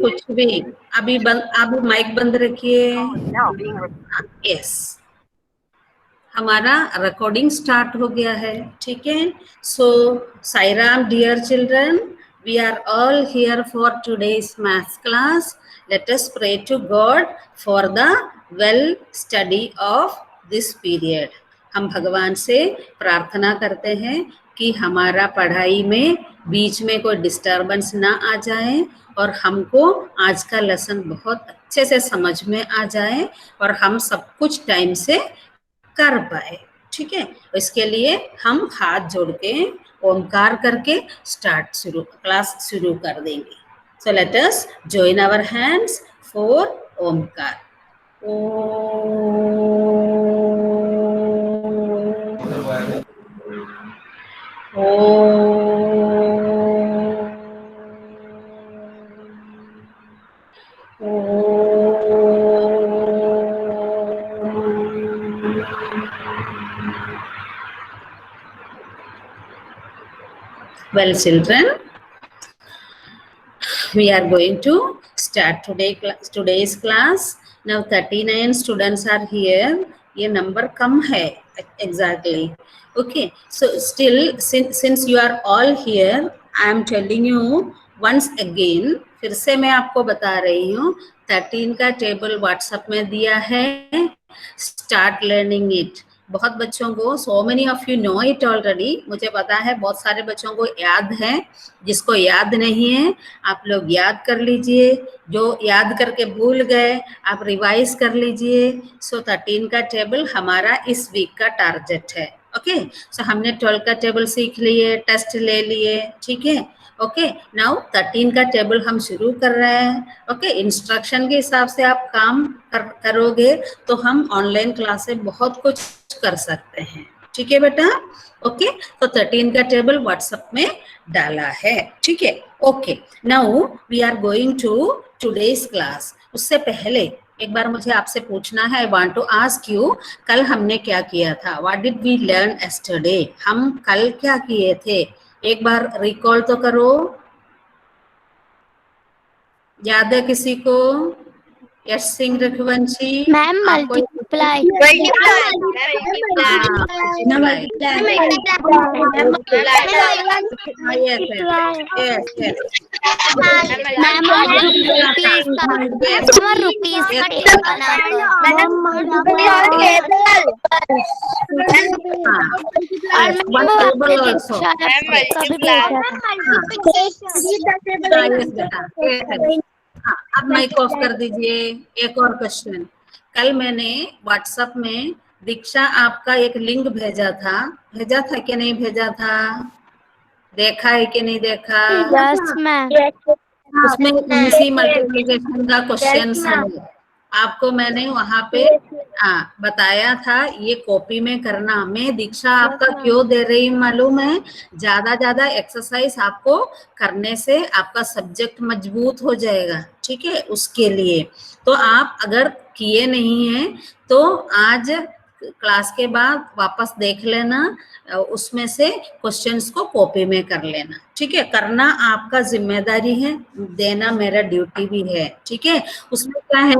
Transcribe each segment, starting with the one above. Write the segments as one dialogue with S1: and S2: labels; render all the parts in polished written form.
S1: कुछ भी अभी माइक बंद रखिए। यस, हमारा रिकॉर्डिंग स्टार्ट हो गया है, ठीक है। So Sai Ram dear children, we are all here for today's maths class. Let us pray to God for the well study of this period. हम भगवान से प्रार्थना करते हैं कि हमारा पढ़ाई में बीच में कोई डिस्टर्बेंस ना आ जाए और हमको आज का लेसन बहुत अच्छे से समझ में आ जाए और हम सब कुछ टाइम से कर पाए, ठीक है। इसके लिए हम हाथ जोड़ के ओमकार करके क्लास शुरू कर देंगे। So let us join our hands for Omkar. Well, children, we are going to start today's class. Now 39 students are here. ये number कम है exactly. Okay, so still since you are all here, I am telling you once again, फिर से मैं आपको बता रही हूँ, 13 का टेबल व्हाट्सएप में दिया है, स्टार्ट लर्निंग इट। बहुत बच्चों को, so many of you know it already, मुझे पता है बहुत सारे बच्चों को याद है, जिसको याद नहीं है आप लोग याद कर लीजिए, जो याद करके भूल गए आप रिवाइज कर लीजिए। सो 13 का टेबल हमारा इस वीक का टारगेट है। ओके, सो हमने 12 का टेबल सीख लिए, टेस्ट ले लिए, ठीक है। ओके, नाउ 13 का टेबल हम शुरू कर रहे हैं। ओके, इंस्ट्रक्शन के हिसाब से आप काम करोगे तो हम ऑनलाइन क्लास से बहुत कुछ कर सकते हैं, ठीक है बेटा। ओके, तो 13 का टेबल व्हाट्सएप में डाला है, ठीक है। Okay, now we are going to today's class. उससे पहले एक बार मुझे आपसे पूछना है, I want to ask you, कल हमने क्या किया था? What did we learn yesterday? हम कल क्या किए थे? एक बार रिकॉल तो करो, याद है किसी को? यश सिंह रघुवंशी,
S2: मैम मल्टीप्लाई।
S1: अब माइक ऑफ कर दीजिए। एक और क्वेश्चन, कल मैंने व्हाट्सएप में दीक्षा आपका एक लिंक भेजा था कि नहीं भेजा था? देखा है कि नहीं देखा?
S2: Yes ma'am.
S1: उसमें इजी मल्टीप्लिकेशन का क्वेश्चन है, आपको मैंने वहां पे बताया था ये कॉपी में करना। मैं दीक्षा आपका क्यों दे रही मालूम है? ज्यादा एक्सरसाइज आपको करने से आपका सब्जेक्ट मजबूत हो जाएगा, ठीक है। उसके लिए तो आप अगर किए नहीं हैं तो आज क्लास के बाद वापस देख लेना, उसमें से क्वेश्चंस को कॉपी में कर लेना, ठीक है। करना आपका जिम्मेदारी है, देना मेरा ड्यूटी भी है, ठीक है। उसमें क्या है,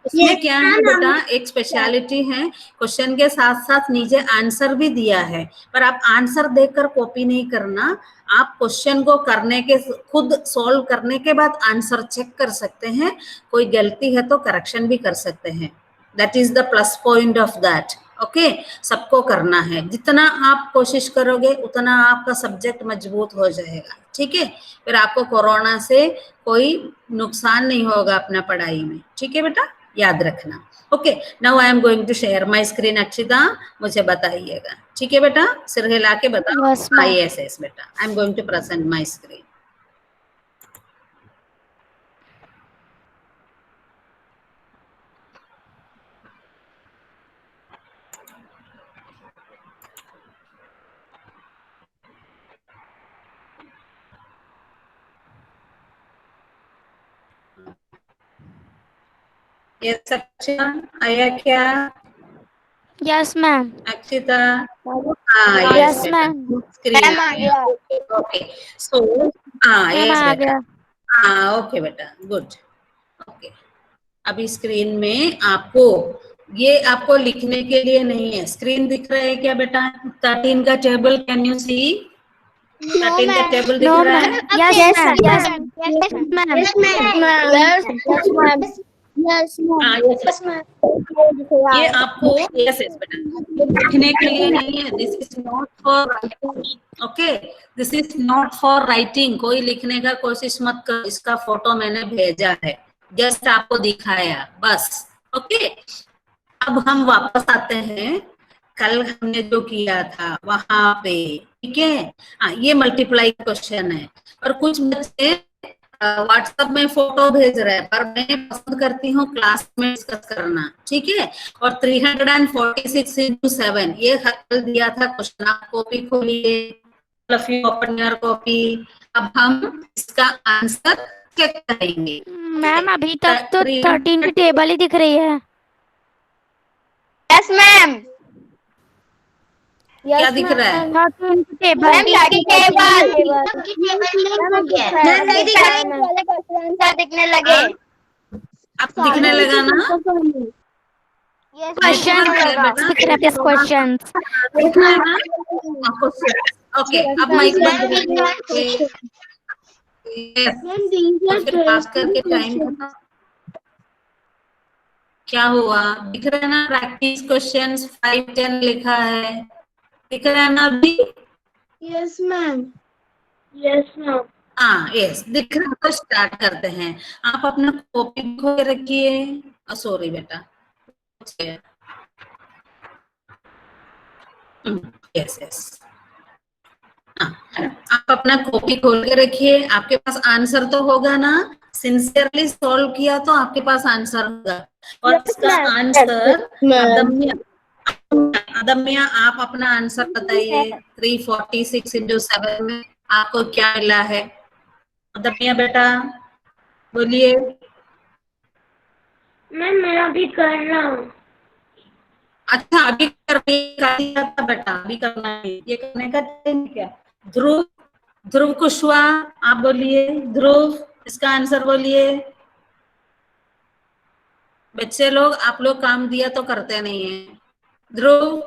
S1: उसमें क्या है बेटा, एक स्पेशलिटी है, क्वेश्चन के साथ साथ नीचे आंसर भी दिया है, पर आप आंसर देखकर कॉपी नहीं करना, आप क्वेश्चन को करने के खुद सॉल्व करने के बाद आंसर चेक कर सकते हैं, कोई गलती है तो करेक्शन भी कर सकते हैं। That is the plus point of that. Okay, सबको करना है, जितना आप कोशिश करोगे उतना आपका सब्जेक्ट मजबूत हो जाएगा, ठीक है। फिर आपको कोरोना से कोई नुकसान नहीं होगा अपना पढ़ाई में, ठीक है बेटा, याद रखना। Okay, now I am going to share my screen. Akshita मुझे बताइएगा, ठीक है बेटा, सिर हिला के बताओ। यस बेटा, I am going to present my screen. Yes Akshita, आया क्या?
S2: Yes ma'am.
S1: Akshita,
S2: yes ma'am.
S1: Screen okay, so
S2: ma'am
S1: yes
S2: आ
S1: बेटा,
S2: गया।
S1: ओके बेटा, गुड। अभी स्क्रीन में आपको ये आपको लिखने के लिए नहीं है। स्क्रीन दिख रहा है क्या बेटा? 13 का टेबल कैन यू सी? 13 का टेबल दिख
S2: No,
S1: रहा
S2: ma'am.
S1: है?
S2: Yes, ma'am. Yes, ma'am.
S1: हाँ, yes, ये आपको यस यस बेटा, ये लिखने के लिए नहीं है। This is not for writing. Okay, this is not for writing. कोई लिखने का कोशिश मत करो। इसका फोटो मैंने भेजा है, जस्ट आपको दिखाया बस। ओके, अब हम वापस आते हैं कल हमने जो किया था वहां पे। ठीक है, हाँ, ये मल्टीप्लाई क्वेश्चन है। और कुछ बच्चे व्हाट्सएप में फोटो भेज रहे हैं, पर मैं पसंद करती हूँ क्लास में डिस्कस करना। ठीक है, और 346 into 7 ये कल दिया था क्वेश्चन। आप कॉपी खोलिए, ओपन योर कॉपी। अब हम इसका आंसर चेक करेंगे।
S2: मैम अभी तक तो 13 की टेबल ही दिख रही है।
S3: Yes ma'am.
S1: क्या दिख रहा है?
S2: 13 की table.
S3: Ma'am lucky table ma'am नहीं दिख रही, वाले क्वेश्चन आंसर दिखने लगे।
S1: अब दिखने लगा ना?
S2: क्वेश्चन दिख रहा है, क्वेश्चन।
S1: दिख रहा है ना? ओके, अब माइक बंद करिए। और फिर पास करके टाइम खत्म। क्या हुआ? दिख रहा है ना? प्रैक्टिस क्वेश्चंस 5 10 लिखा है, दिख रहा है ना अभी?
S3: Yes ma'am. Yes ma'am.
S1: हाँ यस, दिख रहा है तो स्टार्ट करते हैं। आप अपना कॉपी खोल के रखिए। सॉरी बेटा, यस यस, आप अपना कॉपी खोल के रखिए। आपके पास आंसर तो होगा ना? सिंसियरली सॉल्व किया तो आपके पास आंसर होगा। और इसका आंसर अदम्य, अदम्य आप अपना आंसर बताइए। 346 into 7 में आपको क्या मिला है? अदम्य बेटा बोलिए।
S3: मैम मैं अभी कर रहा हूँ।
S1: अच्छा, अभी कर दिया था बेटा, अभी करना है। ये करने का टाइम क्या? ध्रुव, ध्रुव कुशवाहा आप बोलिए। ध्रुव, इसका आंसर बोलिए। बच्चे लोग, आप लोग काम दिया तो करते नहीं है। ध्रुव,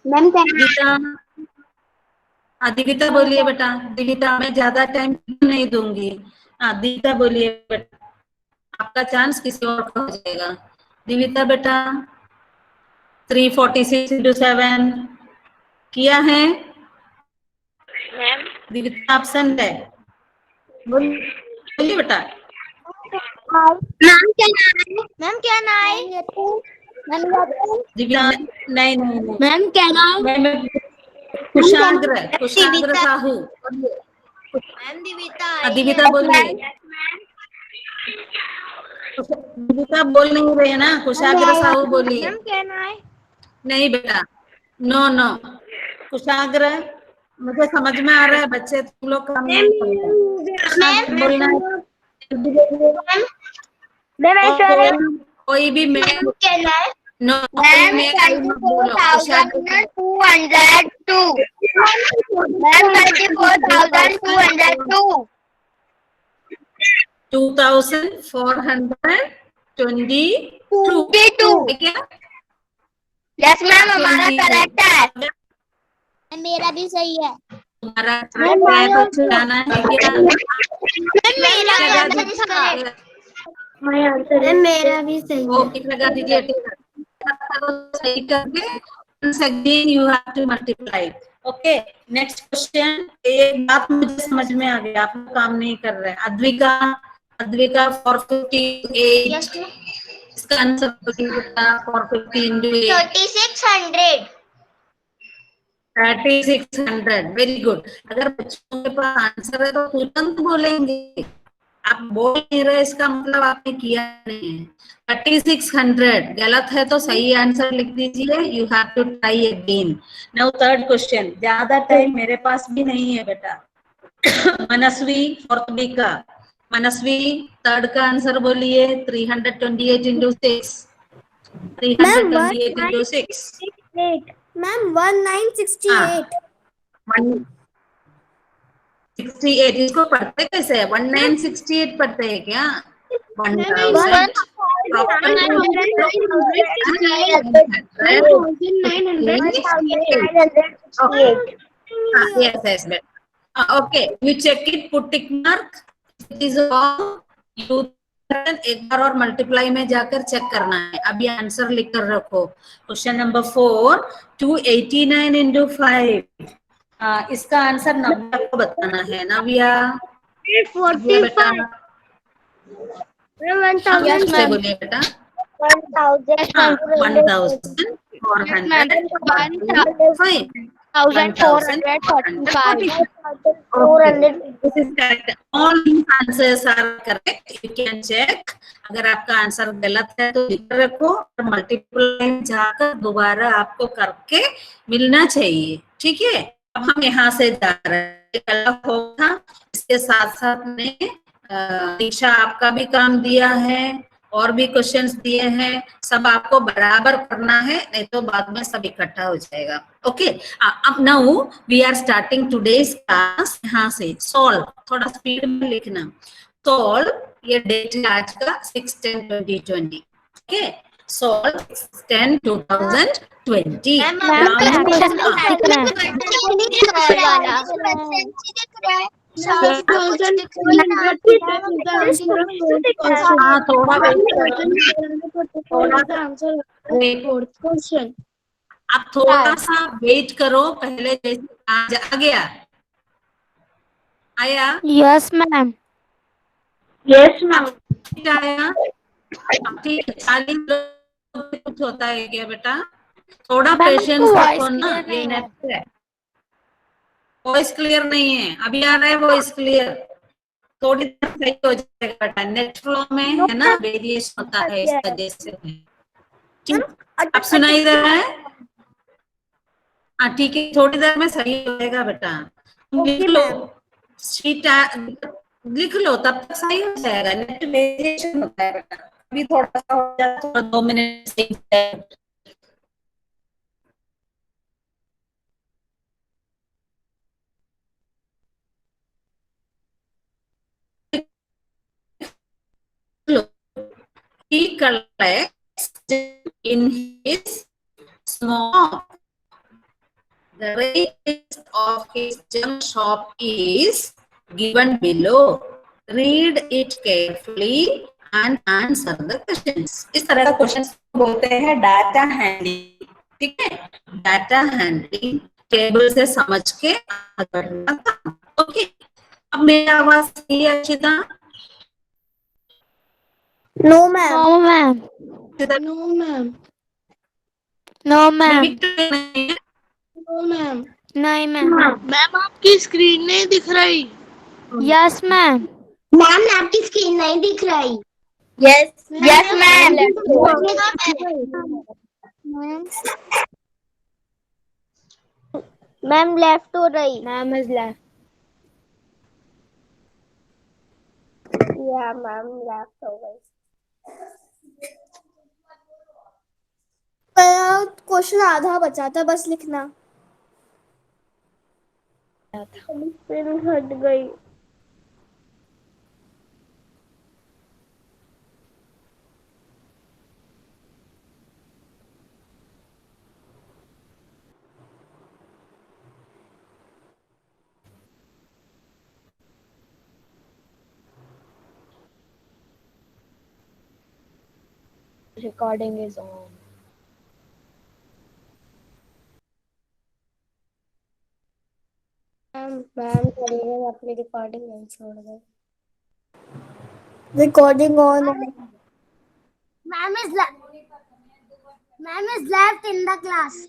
S3: मैम
S1: दिविता, दिविता बोलिए बेटा। दिविता, मैं ज्यादा टाइम नहीं दूंगी। दिविता बोलिए बेटा, आपका चांस किसी और का हो जाएगा। दिविता बेटा, 346 into 7 किया है?
S3: मैम
S1: दिविता एब्सेंट है, बोलिए बेटा।
S3: मैम क्या नाम है?
S1: दिव्या, नहीं नहीं नहीं,
S3: मैम क्या नाम?
S1: मैं कुशाग्र, कुशाग्र साहू।
S3: मैम दिविता।
S1: दिविता बोलिए। दिविता बोल नहीं रहे हैं ना? कुशाग्र साहू बोलिए।
S3: मैम क्या नाम है?
S1: नहीं बेटा, नो नो, कुशाग्र। मुझे समझ में आ रहा है, बच्चे तुम लोग काम नहीं करते। बोलना है। कोई भी मैं नो, कोई मैं मत बोलो। कुशाग्र
S3: 24,202 मैम 24,202
S1: 2422 क्या?
S3: यस मैम हमारा करेक्ट है।
S2: मेरा भी सही है।
S1: तुम्हारा करेक्ट है, जाना है क्या?
S2: मेरा भी सही
S1: वो टिक लगा दीजिए। सही करके once again you have to multiply. Okay, next question. एक बात मुझे समझ में आ गया, आप लोग काम नहीं कर रहे हैं। अद्विका, अद्विका 458, इसका आंसर बोलिए बेटा। 450 into 8
S3: 3600
S1: 3600। Very good. अगर बच्चों के पास आंसर है तो तुरंत बोलेंगे। आप बोल नहीं रहे, इसका मतलब आपने किया नहीं है। 3600 गलत है तो सही आंसर लिख दीजिए। You have to try again. Now third question. ज्यादा टाइम मेरे पास भी नहीं है बेटा। मनस्वी और तुबिका, मनस्वी थर्ड का आंसर बोलिए। 328 into 6, 328 into 6।
S2: मैम 1968।
S1: 168 इसको पढ़ते कैसे है? 1968 पढ़ते हैं क्या? 1000 yes, yes, but okay, you check it, put tick mark. It is wrong. You एक बार और मल्टीप्लाई में जाकर चेक करना है. अभी आंसर लिख कर रखो. Question number 4, 289 into 5. इसका आंसर नव्या को बताना है. नव्या, नव्या बेटा, से बोलिए बेटा. 1445. 1445. This is correct. All these answers are correct. You can check. अगर आपका आंसर गलत है तो लिख रखो और मल्टीप्लाई जाकर दोबारा आपको करके मिलना चाहिए. ठीक है. अब हम यहाँ से जा रहे हैं. गलत होगा. इसके साथ साथ में दीक्षा आपका भी काम दिया है और भी क्वेश्चंस दिए हैं. सब आपको बराबर करना है, नहीं तो बाद में सब इकट्ठा हो जाएगा. ओके. अब now we are starting today's class. यहाँ से सॉल्व थोड़ा स्पीड में लिखना. सॉल्व, ये डेट है आज का 6/10/2020. ओके. सॉल्व 6/10/2020. आप थोड़ा सा वेट करो. पहले जैसे आ गया, आया.
S2: Yes ma'am.
S3: Yes, ma'am.
S1: आया. ठीक है. 40 कुछ होता है क्या बेटा? थोड़ा पेशेंस रखो ना. ये नेट है. वॉइस क्लियर नहीं है. अभी आ रहा है वॉइस क्लियर. थोड़ी देर सही हो जाएगा बेटा. नेट फ्लो में है ना वेरिएशन होता है इस वजह से. ठीक. अब सुनाई दे रहा है? हाँ ठीक है. थोड़ी देर में सही हो जाएगा बेटा. लिख लो. शीट लिख लो, तब तक सही हो जाएगा. नेट वेरिएशन होता है बेटा. अभी थोड़ा सा हो जाए, थोड़ा 2 मिनट सही हो जाएगा. He collects in his smock. The rate of his junk shop is given below. Read it carefully and answer the questions. इस तरह का क्वेश्चन बोलते हैं डाटा हैंडलिंग. ठीक है. डाटा हैंडलिंग टेबल से समझ के आगे बढ़ना था. ओके. अब मेरी आवाज सही है अच्छी तरह?
S3: No, ma'am.
S2: No ma'am.
S3: No, ma'am.
S2: No ma'am.
S3: No, ma'am.
S2: नहीं मैम.
S4: मैम आपकी स्क्रीन नहीं दिख रही.
S2: Yes ma'am.
S3: मैम आपकी स्क्रीन नहीं दिख रही. Yes. Yes, ma'am. Ma'am left हो रही.
S2: Ma'am is left.
S3: या मैम लेफ्ट हो गई. क्वेश्चन आधा बचा था, बस लिखना. पेन हट गई.
S2: Recording is on.
S3: मैम करिए, अपनी रिकॉर्डिंग नहीं छोड़ गए. Recording on. Ma'am is left in the class.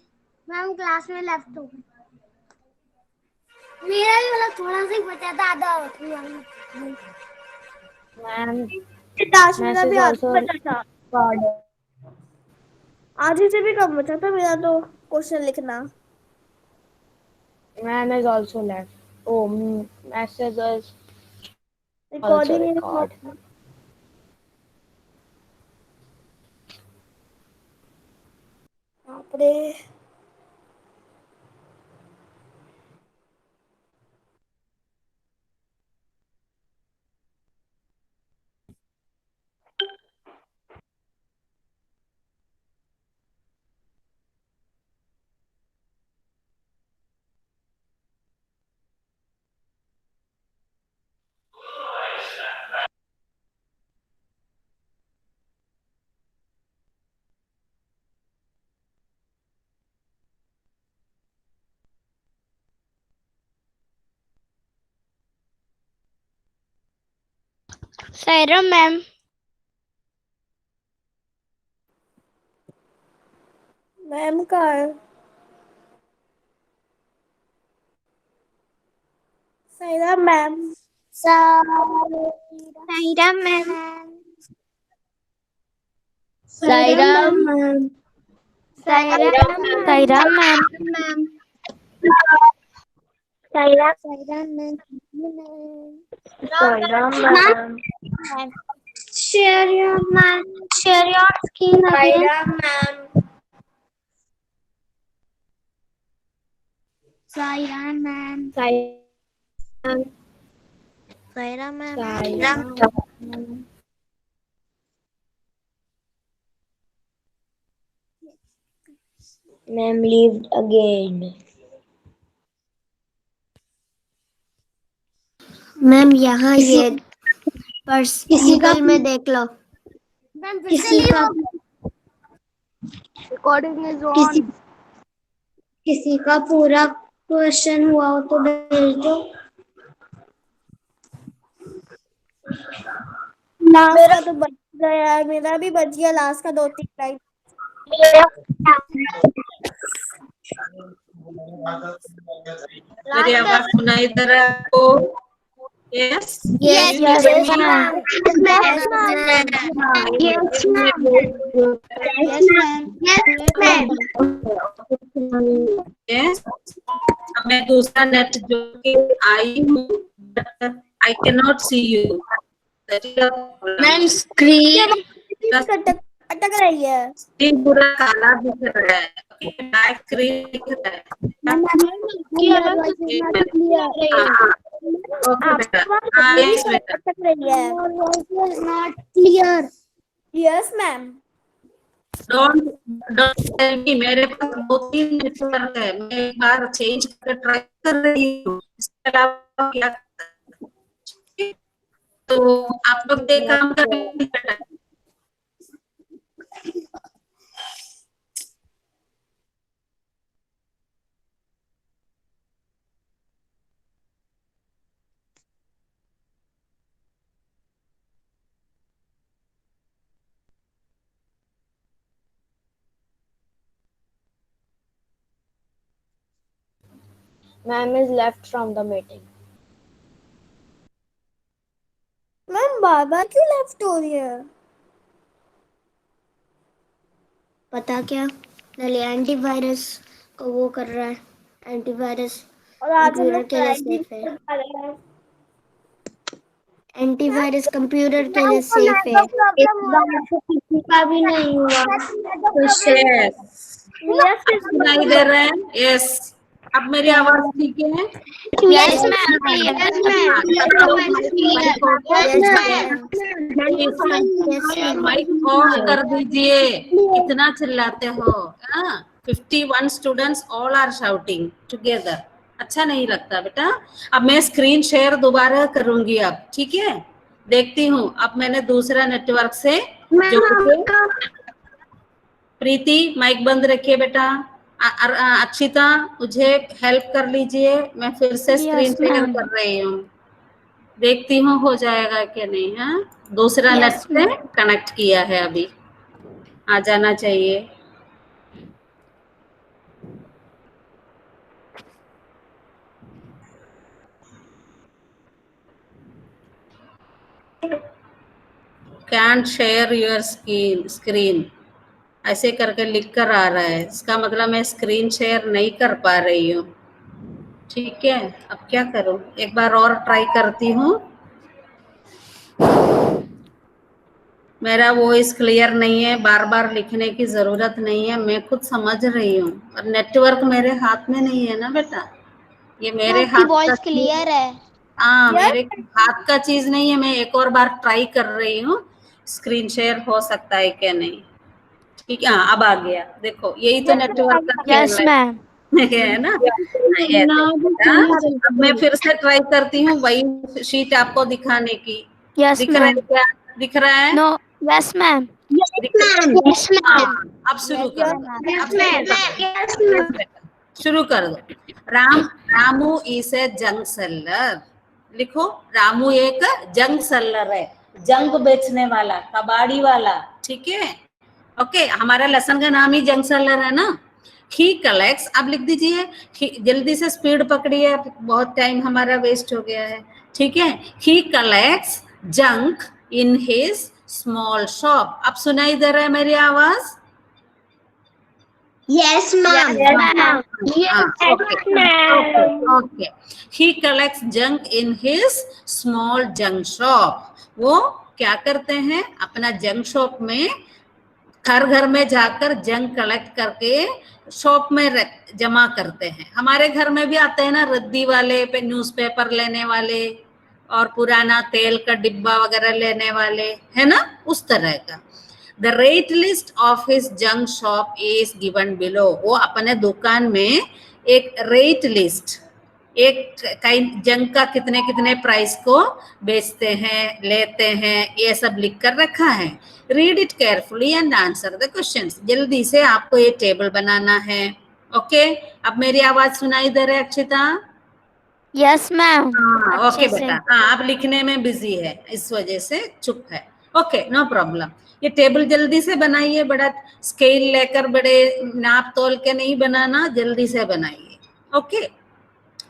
S3: Ma'am class में लेफ्ट हो गई. मेरा भी मतलब थोड़ा सा ही बचा था, आधा.
S2: मैम
S3: मेरा भी आधा बचा था. आधे से भी कम बचा था मेरा तो क्वेश्चन लिखना.
S2: Ma'am is also left. Oh message is
S3: recording is
S2: record.
S3: आपने
S2: सायरा मैम।
S5: मैम का है Saira ma'am.
S3: Saira ma'am.
S2: Saira
S3: ma'am.
S2: Saira ma'am.
S3: Saira ma'am. Share your man. Share your screen again. Saira ma'am. Saira ma'am. Ma'am leave again. Ma'am यहाँ ये purse table में देख लो। किसी का
S4: recording is on.
S3: किसी का पूरा क्वेश्चन हुआ हो तो भेज दो।
S5: लास्ट का तो बच गया है, मेरा भी बच गया लास्ट का 2-3 लाइन।
S1: मेरी आवाज सुनाई दे रहा है आपको? Yes
S2: yes ma'am.
S1: यस। अब मैं दूसरा नेट जो कि आई हूँ, but I can not see you.
S4: Ma'am screen
S5: अटक रही है।
S1: स्क्रीन पूरा काला दिख रहा है, ब्लैक स्क्रीन दिख रहा है। ओके बेटा, हाँ यस बेटा।
S5: अटक रही है।
S3: Not clear.
S5: Yes ma'am.
S1: Don't tell me, मेरे पास 2-3 नेटवर्क है, मैं एक बार चेंज करके ट्राई कर रही हूँ, इसके अलावा क्या कर सकते हैं? तो आप लोग एक काम करें,
S3: Ma'am is left from the meeting.
S5: Ma'am बार-बार क्यों लेफ्ट हो रही है?
S3: पता क्या, नली एंटीवायरस को वो कर रहा है। एंटीवायरस
S5: और आज हम
S3: कंप्यूटर
S5: लोग
S3: के लिए
S5: पढ़ाई भी
S3: सेफ है।
S5: कर पा रहे हैं।
S3: एंटीवायरस कंप्यूटर के लिए सेफ है। किसी का भी नहीं हुआ।
S1: यस सुनाई दे रहा है? यस। अब मेरी आवाज ठीक है?
S2: Yes ma'am.
S1: माइक ऑन कर दीजिए, कितना चिल्लाते हो? 51 students all are shouting together, अच्छा नहीं लगता बेटा। अब मैं स्क्रीन शेयर दोबारा करूंगी अब, ठीक है? देखती हूँ, अब मैंने दूसरा नेटवर्क से जोड़ के। प्रीति माइक बंद रखिए बेटा। अक्षिता मुझे हेल्प कर लीजिए, मैं फिर से स्क्रीन शेयर कर रही हूँ, देखती हूँ हो जाएगा कि नहीं। हाँ, दूसरा नेट से कनेक्ट किया है, अभी आ जाना चाहिए। कैंट शेयर योर स्क्रीन ऐसे करके लिख कर आ रहा है, इसका मतलब मैं स्क्रीन शेयर नहीं कर पा रही हूँ। ठीक है, अब क्या करूँ, एक बार और ट्राई करती हूँ। मेरा वॉइस क्लियर नहीं है, बार बार लिखने की जरूरत नहीं है, मैं खुद समझ रही हूँ, और नेटवर्क मेरे हाथ में नहीं है ना बेटा, ये मेरे हाथ का
S3: वॉइस क्लियर है।
S1: हाँ, मेरे हाथ का चीज नहीं है। मैं एक और बार ट्राई कर रही हूँ, स्क्रीन शेयर हो सकता है क्या नहीं। ठीक है, हाँ अब आ गया, देखो यही तो नेटवर्क का
S2: यस
S1: खेल
S2: मैम।
S1: है ना। अब मैं फिर से ट्राई करती हूँ वही शीट आपको दिखाने की।
S2: यस
S1: दिख रहा है
S2: मैम।
S1: क्या? दिख रहा है?
S2: No yes ma'am.
S1: अब शुरू कर दो, शुरू कर दो। Ramu is a junk seller, लिखो रामू एक जंक सेलर है। जंक बेचने वाला, कबाड़ी वाला, ठीक है। ओके, हमारा लेसन का नाम ही जंक सेलर है ना। ही कलेक्ट्स, अब लिख दीजिए, जल्दी से स्पीड पकड़िए, बहुत टाइम हमारा वेस्ट हो गया है, ठीक है। He collects junk in his small shop. अब सुनाई दे रहा है मेरी आवाज?
S3: Yes, ma'am.
S1: Okay. He collects junk in his small junk shop. वो क्या करते हैं, अपना जंक शॉप में घर घर में जाकर जंक कलेक्ट करके शॉप में जमा करते हैं। हमारे घर में भी आते हैं ना रद्दी वाले, पे न्यूज़पेपर लेने वाले और पुराना तेल का डिब्बा वगैरह लेने वाले, है ना, उस तरह का। The rate list of his junk shop is given below. वो अपने दुकान में एक रेट लिस्ट, एक जंक का कितने कितने प्राइस को बेचते हैं, लेते हैं, ये सब लिख कर रखा है। Read it carefully and answer the questions. जल्दी से आपको ये टेबल बनाना है। ओके, अब मेरी आवाज सुनाई दे रही है अक्षिता?
S2: Yes ma'am.
S1: हाँ, ओके बेटा। हाँ, आप लिखने में बिजी है, इस वजह से चुप है। Okay, no problem. ये टेबल जल्दी से बनाइए, बड़ा स्केल लेकर बड़े नाप तोल के नहीं बनाना, जल्दी से बनाइए। ओके,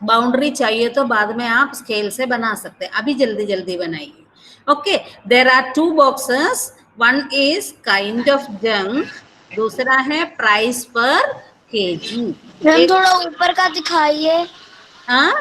S1: बाउंड्री चाहिए तो बाद में आप स्केल से बना सकते हैं, अभी जल्दी जल्दी बनाइए। Okay, there are 2 boxes, one is kind of junk, दूसरा है प्राइस पर केजी।
S4: मैम थोड़ा ऊपर का दिखाइए।
S1: हाँ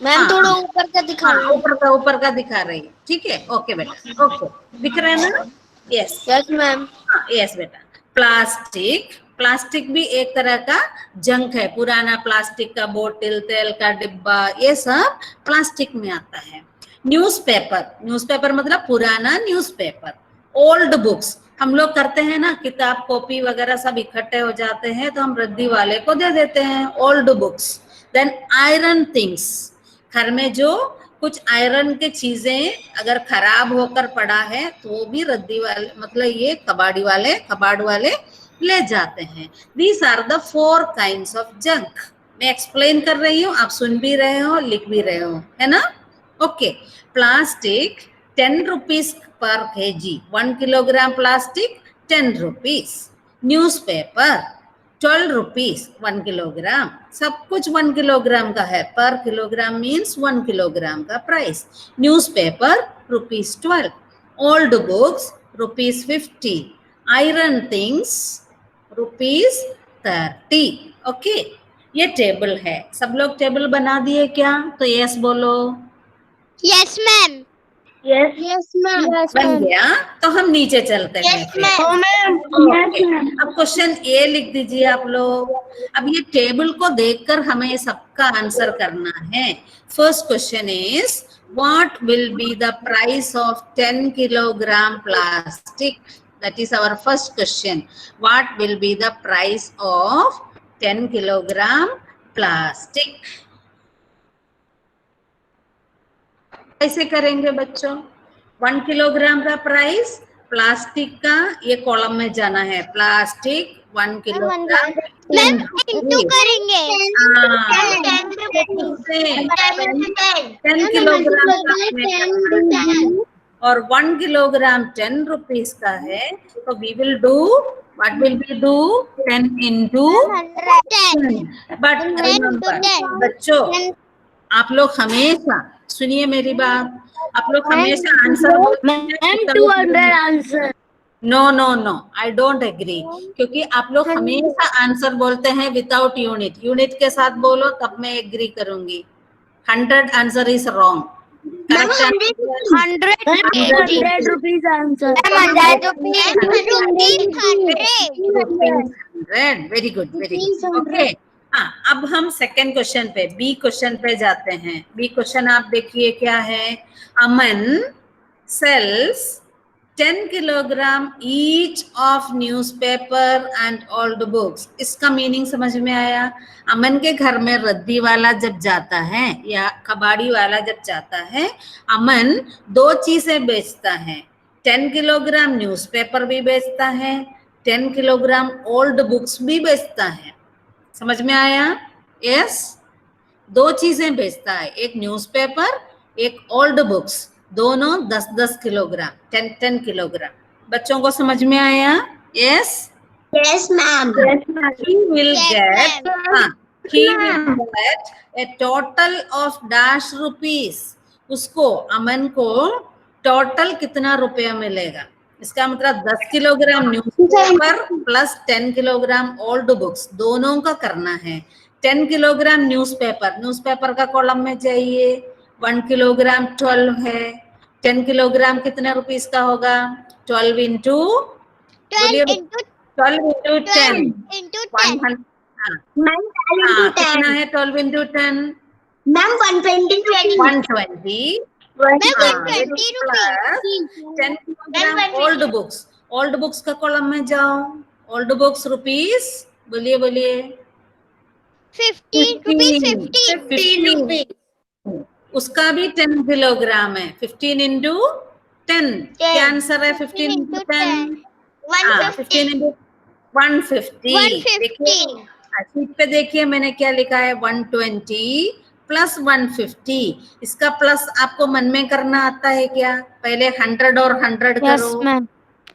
S4: मैम थोड़ा ऊपर का दिखाइए।
S1: ऊपर का दिखा रही है, ठीक है। ओके बेटा, ओके, दिख रहा है ना? Yes
S4: yes ma'am.
S1: यस बेटा। प्लास्टिक, प्लास्टिक भी एक तरह का जंक है, पुराना प्लास्टिक का बोतल, तेल का डिब्बा, ये सब प्लास्टिक में आता है। न्यूज़पेपर, न्यूज़पेपर मतलब पुराना न्यूज़पेपर। ओल्ड बुक्स, हम लोग करते हैं ना, किताब कॉपी वगैरह सब इकट्ठे हो जाते हैं तो हम रद्दी वाले को दे देते हैं, old books. Then iron things, घर में जो कुछ आयरन के चीजें अगर खराब होकर पड़ा है तो वो भी रद्दी वाले, मतलब ये कबाड़ वाले ले जाते हैं। These are the 4 kinds of junk. मैं एक्सप्लेन कर रही हूँ, आप सुन भी रहे हो, लिख भी रहे हो, है ना? Okay, plastic 10 rupees per kg, 1 kilogram plastic 10 rupees. Newspaper 12 rupees 1 kilogram, सब कुछ 1 किलोग्राम का है, पर किलोग्राम मीन्स 1 किलोग्राम का price. Newspaper ₹12, old books ₹50, iron things ₹30। Okay, ये टेबल है। सब लोग टेबल बना दिए क्या? तो यस बोलो।
S3: Yes, ma'am.
S4: Yes ma'am.
S1: बन गया, तो हम नीचे चलते हैं फिर। ओके, अब क्वेश्चन ए लिख दीजिए आप लोग। अब ये टेबल को देखकर हमें सबका आंसर करना है। First question is, what will be the price of 10 kilogram plastic? That is our first question. What will be the price of 10 kilogram plastic? कैसे करेंगे बच्चों? 1 किलोग्राम का प्राइस प्लास्टिक का, ये कॉलम में जाना है, प्लास्टिक 1 किलोग्राम,
S3: मैम इंटू करेंगे।
S1: 10 किलोग्राम और 1 किलोग्राम 10 रुपीज का है, तो we will do, what will we do? 10 into 10। But बच्चों, आप लोग हमेशा सुनिए मेरी बात, आप लोग हमेशा answer
S4: ma'am 200 answer.
S1: No no no, I don't agree, क्योंकि आप लोग हमेशा आंसर बोलते हैं विदाउट यूनिट। यूनिट के साथ बोलो तब मैं एग्री करूंगी। 100 answer is wrong.
S2: 100
S4: rupees answer.
S1: Very good, very good. Okay, हाँ, अब हम सेकेंड क्वेश्चन पे, बी क्वेश्चन पे जाते हैं। बी क्वेश्चन आप देखिए क्या है। Aman sells 10 kilogram each of newspaper and old books. इसका मीनिंग समझ में आया? अमन के घर में रद्दी वाला जब जाता है या कबाड़ी वाला जब जाता है, अमन 2 चीजें बेचता है। 10 किलोग्राम न्यूज़पेपर भी बेचता है, 10 किलोग्राम ओल्ड बुक्स भी बेचता है। समझ में आया? यस, 2 चीजें बेचता है, एक न्यूज़पेपर, एक ओल्ड बुक्स। दोनों 10-10 किलोग्राम, 10-10 किलोग्राम। बच्चों को समझ में आया? Yes,
S3: Yes, ma'am.
S1: he will get, he will get a total of dash rupees. उसको, अमन को टोटल कितना रुपया मिलेगा? इसका मतलब 10 kilogram newspaper plus 10 kilogram old books, दोनों का करना है। 10 किलोग्राम न्यूज़पेपर का कॉलम में चाहिए, 1 किलोग्राम 12 है, 10 किलोग्राम कितने रुपीस का होगा? 12 इंटू 12 इंटू 10 कितना है? 12 into 10
S3: Ma'am, 120.
S1: 120 10 kilogram old books का कॉलम में जाओ। ओल्ड बुक्स रुपीस, बोलिए बोलिए। 15 उसका भी 10 किलोग्राम है। 15 इंटू 10 क्या आंसर है? 15 इंटू 10 15 इंटू 150। देखिए शीट पे देखिए मैंने क्या लिखा है, 120 प्लस 150। इसका प्लस आपको मन में करना आता है क्या? पहले 100 और 100
S2: यस
S1: करो,
S2: मैम।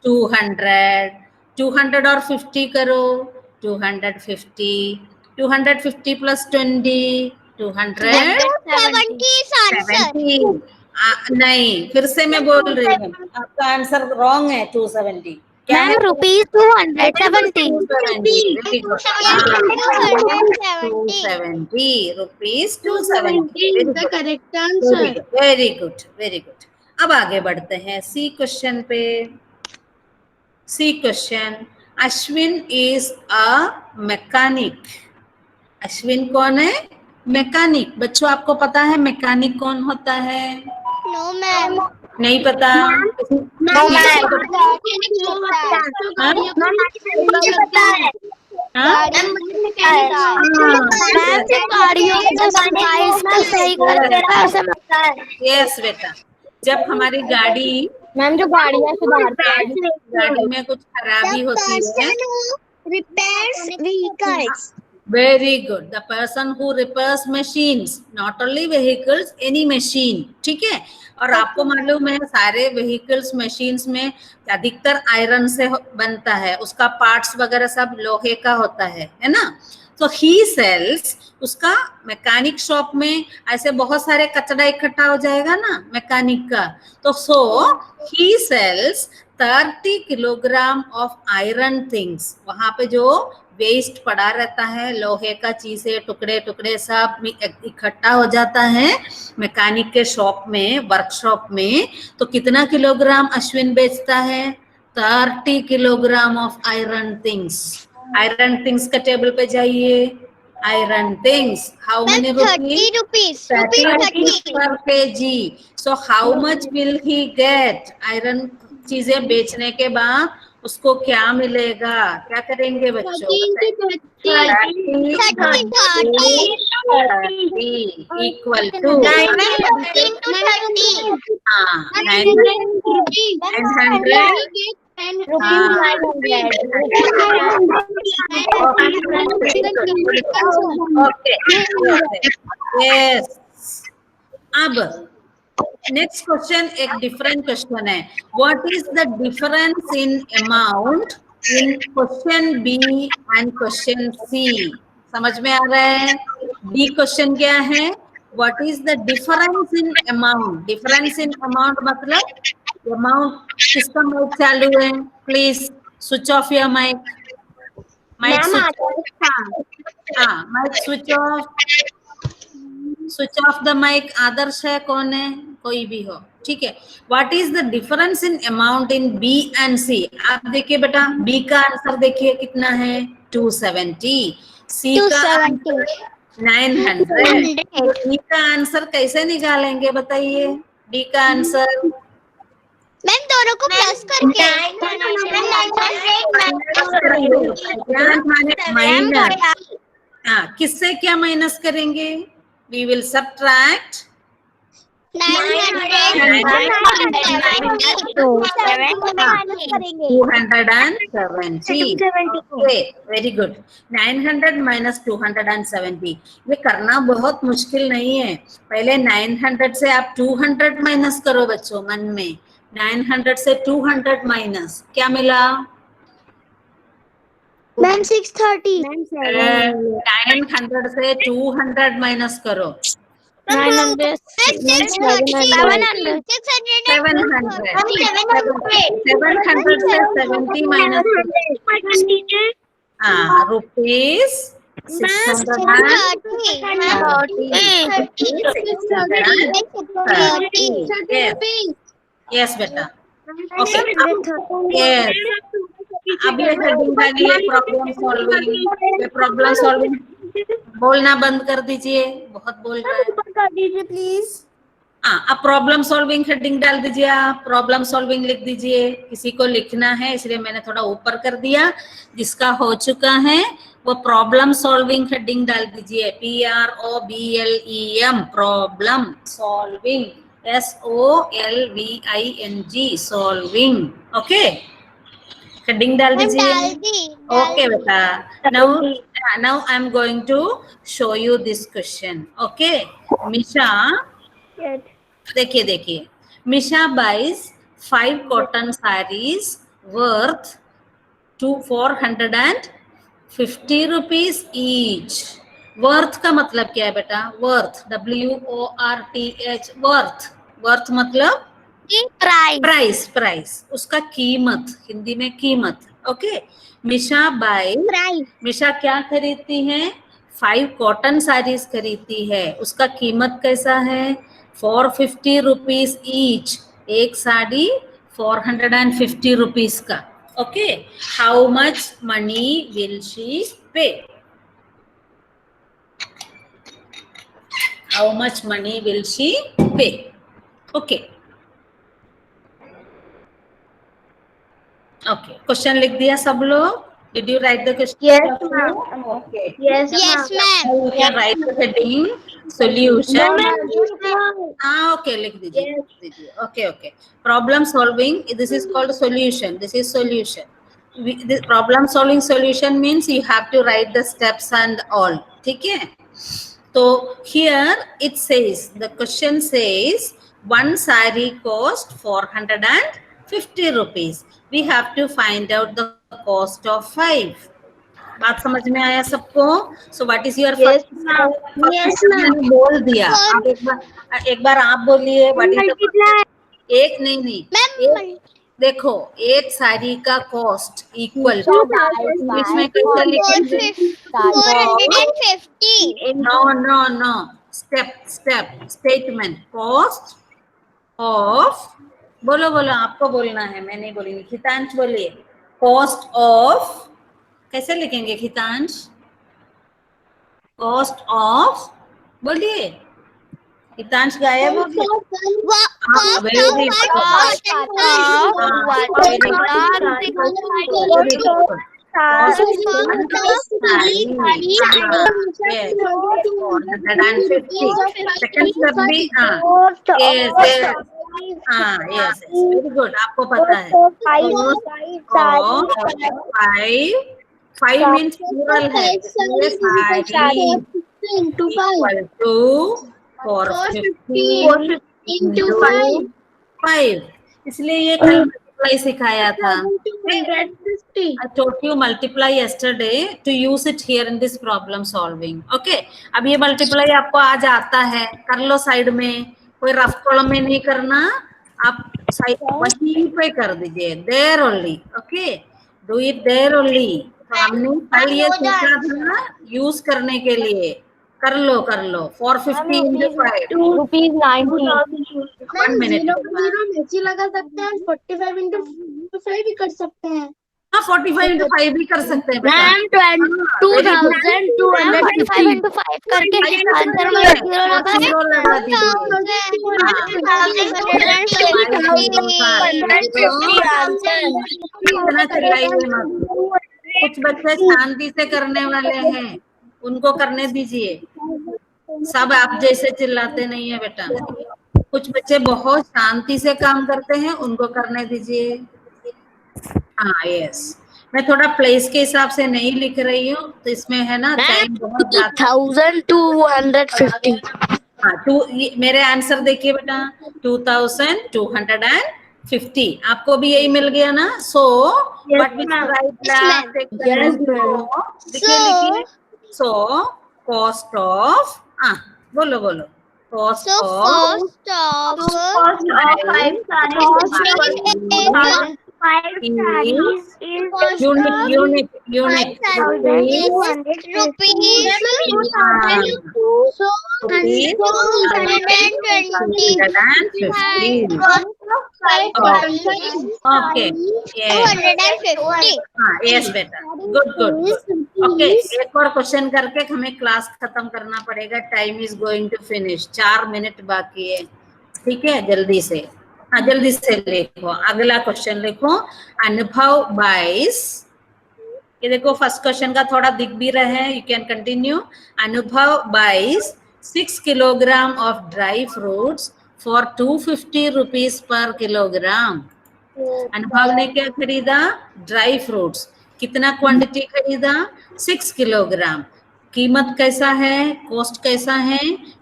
S1: 200 और 50 करो, 250 250 प्लस 20 270। नहीं, फिर से मैं बोल रही हूँ, आपका आंसर रॉन्ग है। 270 क्या है?
S2: Ma'am rupees 270।
S1: 270 rupees 270।
S4: Correct answer.
S1: Very good, very good. अब आगे बढ़ते हैं सी क्वेश्चन पे। C question, Ashwin is a mechanic. Ashwin कौन है? मैकेनिक। बच्चों आपको पता है मैकेनिक कौन होता है?
S3: No, ma'am.
S1: नहीं पता? यस बेटा, जब हमारी गाड़ी
S5: मैम जो गाड़ियाँ सुधारते हैं,
S1: गाड़ी में कुछ खराबी होती है,
S3: Repairs vehicles.
S1: Very good, the person who repairs machines, not only vehicles, any machine. ठीक है, और आपको मालूम है सारे व्हीकल्स मशीन्स में अधिकतर आयरन से बनता है, उसका पार्ट्स वगैरह सब लोहे का होता है ना। तो ही सेल्स, उसका मैकेनिक शॉप में ऐसे बहुत सारे कचरा इकट्ठा हो जाएगा ना मैकेनिक का, तो so he sells 30 kilogram of iron things. वहां पे जो वेस्ट पड़ा रहता है, लोहे का चीजें, टुकड़े टुकड़े सब इकट्ठा हो जाता है मैकेनिक के शॉप में, वर्कशॉप में। तो कितना किलोग्राम अश्विन बेचता है? 30 kilogram of iron things. Iron things का टेबल पे जाइए। Iron things, how many rupees? 30 rupees per kg. So how much will he get? Iron चीजें बेचने के बाद उसको क्या मिलेगा? क्या करेंगे बच्चों? 30 इक्वल टू 900। यस। अब नेक्स्ट क्वेश्चन एक डिफरेंट क्वेश्चन है। What is the difference in amount in question B and question C? समझ में आ रहा है? बी क्वेश्चन क्या है? What is the difference in amount? Difference in amount मतलब अमाउंट। किसका माइक चालू है? Please switch off your mic. Mic switch off. Switch off the mic. Adarsh है, कौन है? कोई भी हो, ठीक है। What is the difference in amount in B and C? आप देखिए बेटा, बी का आंसर देखिए कितना है? 270। सी का 900। डी का आंसर कैसे निकालेंगे बताइए? डी का आंसर
S3: मैम दोनों को प्लस करके
S1: माइनस। हाँ, किससे क्या माइनस करेंगे? We will subtract 270. Okay, very good. 900 minus 270. ये करना बहुत मुश्किल नहीं है. पहले 900 से आप 200 माइनस करो बच्चों मन में. 900 से 200 माइनस क्या मिला?
S3: मैम 630.
S1: 900 से 200 माइनस करो.
S2: 900
S1: 700 से 70 माइनस रुपीज 630. यस बेटा. ओके. यस. अब ये हेडिंग डालिए प्रॉब्लम सॉल्विंग. बोलना बंद कर दीजिए, बहुत बोल रहा है.
S5: कर दीजिए प्लीज.
S1: अब प्रॉब्लम सॉल्विंग हेडिंग डाल दीजिए. आप प्रॉब्लम सॉल्विंग लिख दीजिए. किसी को लिखना है इसलिए मैंने थोड़ा ऊपर कर दिया. जिसका हो चुका है वो प्रॉब्लम सॉल्विंग हेडिंग डाल दीजिए. PROBLEM problem solving. SOLVING solving. Okay. Heading डाल दीजिए. ओके बेटा. now I am going to show you this question. Okay. Misha, देखिए. Misha buys 5 cotton sarees worth 450 rupees each. Worth का मतलब क्या है बेटा? Worth WORTH. वर्थ मतलब प्राइस. उसका कीमत, हिंदी में कीमत. ओके. मिशा क्या खरीदती है? 5 कॉटन साड़ीज खरीदती है. उसका कीमत कैसा है? 450 रुपीज ईच. एक साड़ी 450 रुपीज का. Okay. How much money will she पे? How much money will she pay? Okay. Okay. Question लिख दिया सब लोग? Did you write the question?
S4: Yes, ma'am.
S1: Okay.
S4: Yes,
S3: Yes, ma'am.
S1: You can write the heading solution. Okay. लिख दीजिए. Okay. Problem solving. This is called solution. This is solution. This problem solving solution means you have to write the steps and all. ठीक है? So here it says, the question says, one saree cost 450 rupees. We have to find out the cost of 5. बात समझ में आया सबको? So what is your first? Yes, ma'am. बोल दिया. आप एक बार आप बोलिए. What is the एक नहीं. देखो एक साड़ी का कॉस्ट इक्वल टू इसमें कैसे लिखेंगे?
S3: 450.
S1: No. Statement. Cost of. बोलो आपको बोलना है, मैं नहीं बोलूंगी. हितांश बोलिए. Cost of कैसे लिखेंगे हितांश? Cost of बोलिए. हितांश गायब हो गया. Yes, very good. आपको पता है. 5 means plural है. 450 into 5. इसलिए ये कल मल्टीप्लाई सिखाया था. I taught you multiply yesterday to use it here in this problem solving. Okay. अब ये मल्टीप्लाई आपको आज आता है, कर लो साइड में. कोई रफ कॉलम में नहीं करना. आप साइड वहीं पे कर दीजिए. There only. Okay. Do it there only. तो हमने कल ये सीखा था यूज करने के लिए. कर लो 450 into 5
S2: रुपीज 90.
S1: 1 minute.
S5: 0 नीचे लगा सकते हैं. 45 into 5 भी कर सकते हैं.
S1: हाँ 45 into 5 भी कर सकते हैं.
S2: मैम 22,245 into 5 करके आंसर में 0 लगा है.
S1: इतना चिल्लाइए मत. कुछ बच्चे शांति से करने वाले हैं, उनको करने दीजिए. सब आप जैसे चिल्लाते नहीं है बेटा. कुछ बच्चे बहुत शांति से काम करते हैं, उनको करने दीजिए। हाँ यस, मैं थोड़ा प्लेस के हिसाब से नहीं लिख रही हूँ, तो इसमें है ना टाइम बहुत ज्यादा।
S4: 2250.
S1: हाँ मेरे आंसर देखिए बेटा, 2250। आपको भी यही मिल गया ना? सो व्हाट विल राइट लिखिए। सो कॉस्ट ऑफ, बोलो बोलो, cost of unit okay yes बेटा, गुड गुड। ओके, एक और क्वेश्चन करके हमें क्लास खत्म करना पड़ेगा। Time is going to finish, 4 minute बाकी है। ठीक है, जल्दी से, हाँ जल्दी से लिखो। अगला क्वेश्चन लिखो, अनुभव 22। ये देखो फर्स्ट क्वेश्चन का थोड़ा दिख भी रहा है, यू कैन कंटिन्यू। अनुभव 22 6 kilogram of dry fruits for 250 rupees per kilogram. अनुभव ने क्या खरीदा? Dry fruits. कितना क्वांटिटी खरीदा? 6 किलोग्राम। कीमत कैसा है, कॉस्ट कैसा है?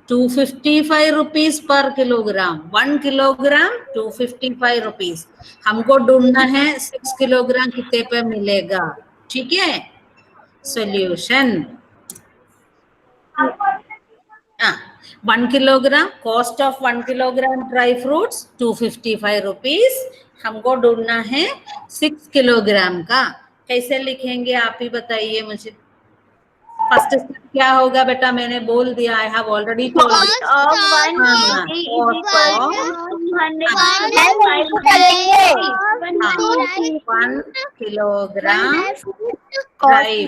S1: 255 rupees per kilogram. 1 kilogram 255 rupees. हमको ढूंढना है 6 किलोग्राम कितने पे मिलेगा। ठीक है, solution 1 kilogram, cost of 1 kilogram dry fruits 255 rupees. हमको ढूंढना है 6 किलोग्राम का। कैसे लिखेंगे आप ही बताइए मुझे। फर्स्ट स्टेप क्या होगा बेटा? मैंने बोल दिया, I have already told. 1 kilogram dry,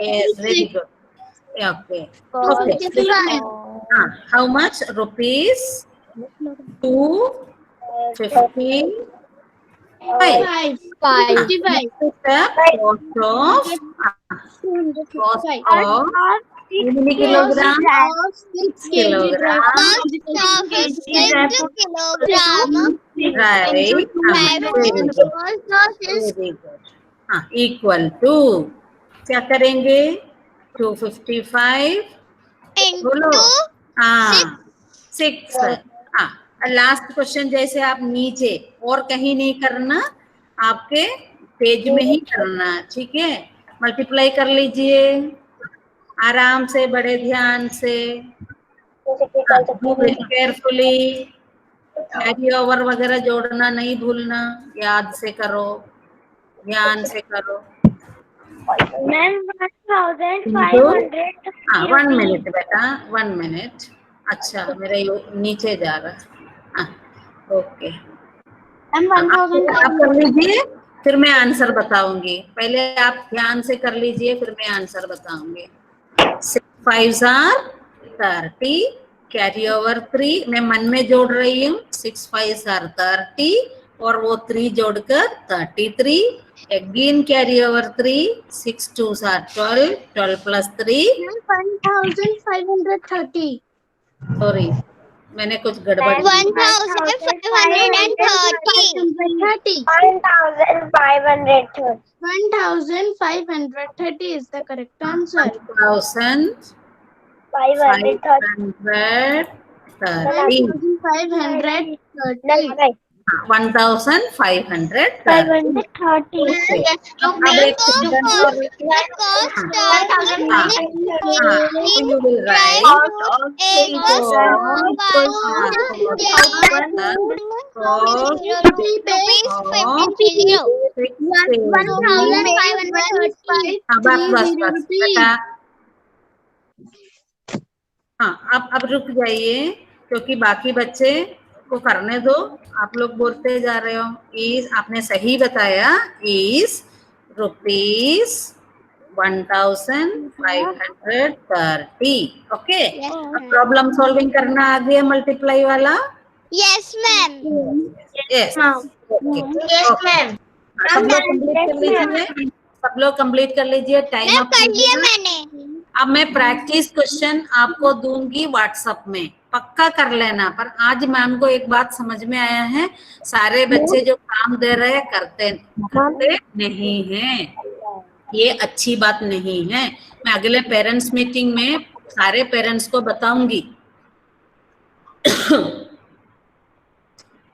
S1: yes, very good. Okay. How much? Rupees 255. Cost of कितने किलोग्राम? 6 किलोग्राम इक्वल टू क्या करेंगे? 255 बोलो, 6। लास्ट क्वेश्चन जैसे आप नीचे और कहीं नहीं करना, आपके पेज में ही करना। ठीक है, मल्टीप्लाई कर लीजिए आराम से, बड़े ध्यान से, केयरफुली। कैरी ओवर वगैरह जोड़ना नहीं भूलना, याद से करो, ध्यान से करो।
S4: मैम 1500.
S1: 1 मिनट बेटा, 1 मिनट। अच्छा, मेरा नीचे जा रहा। ओके, आप कर लीजिए, फिर मैं आंसर बताऊंगी। पहले आप ध्यान से कर लीजिए, फिर मैं आंसर बताऊंगी। 6 5s are 30, कैरी ओवर 3 मैं मन में जोड़ रही हूँ। 6 5s are 30 और वो 3 जोड़कर 33। Again carry over 3, 6 2s are 12, 12 plus 3
S4: 1530.
S1: Sorry, मैंने कुछ गड़बड़
S4: 1530 is the correct answer.
S1: 1530 अब रुक जाइए, क्योंकि बाकी बच्चे को करने दो। आप लोग बोलते जा रहे हो। इज आपने सही बताया, is rupees 1530। Okay, problem solving करना आ गया मल्टीप्लाई वाला।
S3: Yes ma'am.
S1: Yes ma'am. सब लोग कंप्लीट कर लीजिए। टाइम अप कर लिया मैंने। अब मैं प्रैक्टिस क्वेश्चन आपको दूंगी व्हाट्सएप में। पक्का कर लेना। पर आज मैम को एक बात समझ में आया है, सारे बच्चे जो काम दे रहे हैं करते नहीं हैं, ये अच्छी बात नहीं है। मैं अगले पेरेंट्स मीटिंग में सारे पेरेंट्स को बताऊंगी।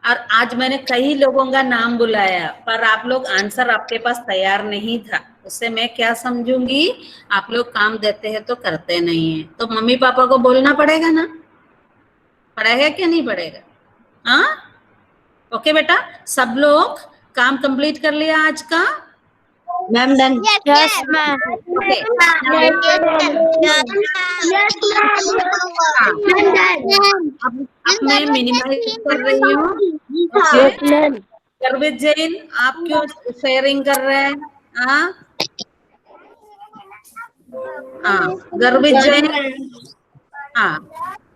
S1: और आज मैंने कई लोगों का नाम बुलाया, पर आप लोग आंसर आपके पास तैयार नहीं था, उससे मैं क्या समझूंगी, आप लोग काम देते हैं तो करते नहीं है। तो मम्मी पापा को बोलना पड़ेगा ना, पड़ेगा क्या नहीं पड़ेगा? हाँ, ओके बेटा, सब लोग काम कंप्लीट कर लिया आज का?
S4: Ma'am done.
S2: Yes ma'am.
S1: Okay, अब मैं मिनिमाइज कर रही हूँ। गर्वित जैन, आप क्यों शेयरिंग कर रहे हैं? हाँ, गर्वित जैन, हाँ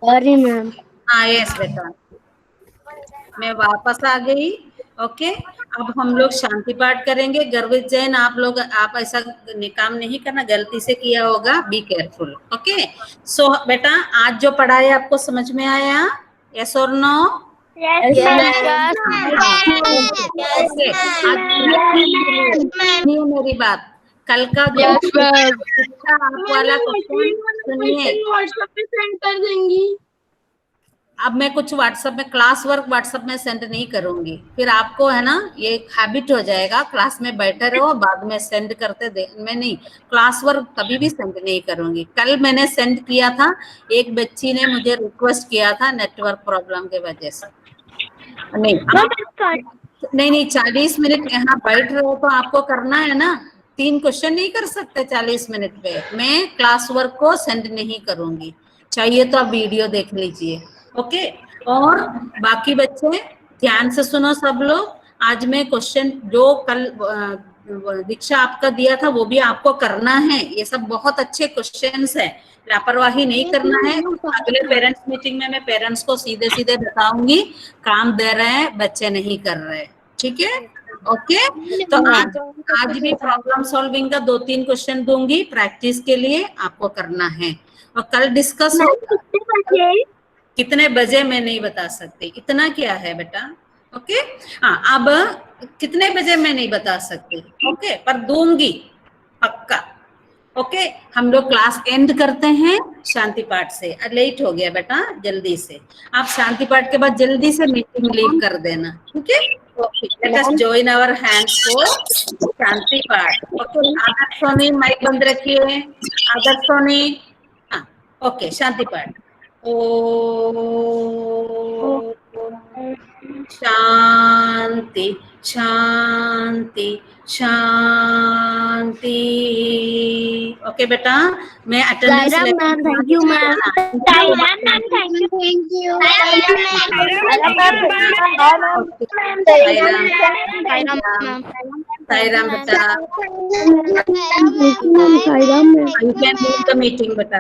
S4: सॉरी मैम।
S1: हाँ, यस बेटा, मैं वापस आ गई। ओके, अब हम लोग शांति पाठ करेंगे। गर्वित जैन, आप ऐसा काम नहीं करना, गलती से किया होगा, बी केयरफुल। ओके, सो बेटा आज जो पढ़ाया आपको समझ में आया? यस और नो? सुनिए मेरी बात, कल का जो आप वाला सुनिए,
S4: व्हाट्सएप पे सेंड कर देंगी।
S1: अब मैं कुछ व्हाट्सएप में क्लास वर्क व्हाट्सएप में सेंड नहीं करूंगी, फिर आपको है ना ये हैबिट हो जाएगा, क्लास में बैठे रहो बाद में सेंड करते मैं नहीं, क्लास वर्क कभी भी सेंड नहीं करूंगी। कल मैंने सेंड किया था, एक बच्ची ने मुझे रिक्वेस्ट किया था नेटवर्क प्रॉब्लम के वजह से। नहीं 40 मिनट यहाँ बैठ रहे हो तो आपको करना है ना, 3 क्वेश्चन नहीं कर सकते 40 मिनट पे। मैं क्लास वर्क को सेंड नहीं करूंगी, चाहिए तो आप वीडियो देख लीजिए। ओके, और बाकी बच्चे ध्यान से सुनो सब लोग। आज मैं क्वेश्चन जो कल दीक्षा आपका दिया था वो भी आपको करना है, ये सब बहुत अच्छे क्वेश्चंस है, लापरवाही नहीं करना है। अगले पेरेंट्स मीटिंग में मैं पेरेंट्स को सीधे सीधे बताऊंगी, काम दे रहे हैं बच्चे नहीं कर रहे, ठीक है? ओके, तो आज भी प्रॉब्लम सॉल्विंग का 2-3 क्वेश्चन दूंगी प्रैक्टिस के लिए, आपको करना है। और कल डिस्कस होगा कितने बजे मैं नहीं बता सकती, इतना क्या है बेटा? ओके, हाँ, अब कितने बजे मैं नहीं बता सकती, ओके, पर दूंगी पक्का। ओके, हम लोग क्लास एंड करते हैं शांति पाठ से। लेट हो गया बेटा, जल्दी से आप शांति पाठ के बाद जल्दी से मीटिंग लीव कर देना, ठीक है? Okay, let us join our hands for shanti path. Okay, Adarsh Soni mic बंद रखिए, आदर्श सोनी, हाँ, ओके, शांति पाठ। ओम शांति शांति शांति। ओके बेटा, मैं attendance
S4: thank you ma'am.
S1: Sairam बेटा, you can leave the meeting बेटा।